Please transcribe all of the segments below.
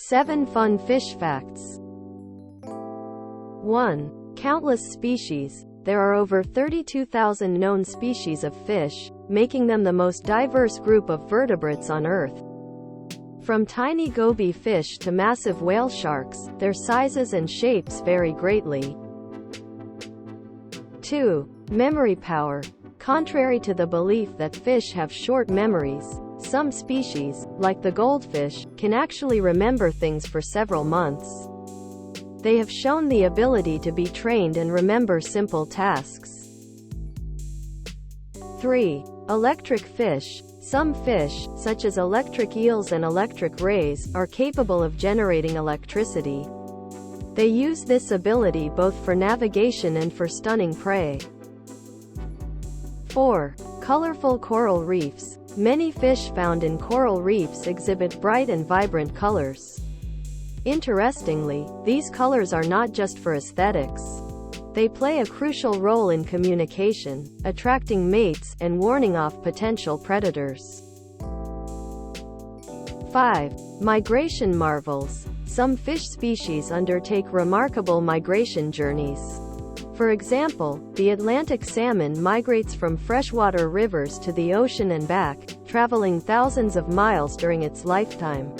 7 Fun Fish Facts. 1. Countless species. There are over 32,000 known species of fish, making them the most diverse group of vertebrates on Earth. From tiny goby fish to massive whale sharks, their sizes and shapes vary greatly. 2. Memory power. Contrary to the belief that fish have short memories, some species, like the goldfish, can actually remember things for several months. They have shown the ability to be trained and remember simple tasks. 3. Electric fish. Some fish, such as electric eels and electric rays, are capable of generating electricity. They use this ability both for navigation and for stunning prey. 4. Colorful coral reefs. Many fish found in coral reefs exhibit bright and vibrant colors. Interestingly, these colors are not just for aesthetics. They play a crucial role in communication, attracting mates, and warning off potential predators. 5. Migration marvels. Some fish species undertake remarkable migration journeys. For example, the Atlantic salmon migrates from freshwater rivers to the ocean and back, traveling thousands of miles during its lifetime.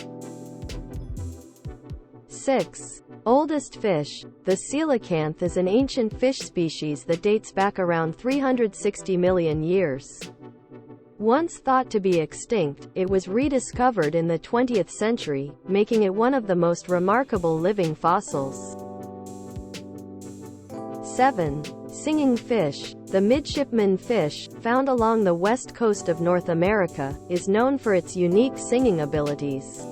6. Oldest fish. The coelacanth is an ancient fish species that dates back around 360 million years. Once thought to be extinct, it was rediscovered in the 20th century, making it one of the most remarkable living fossils. 7. Singing fish. The midshipman fish, found along the west coast of North America, is known for its unique singing abilities.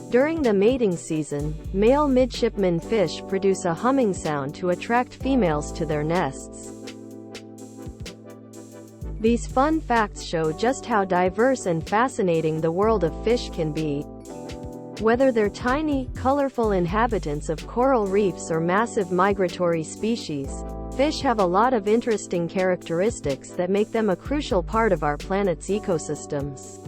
During the mating season, male midshipman fish produce a humming sound to attract females to their nests. These fun facts show just how diverse and fascinating the world of fish can be. Whether they're tiny, colorful inhabitants of coral reefs or massive migratory species, fish have a lot of interesting characteristics that make them a crucial part of our planet's ecosystems.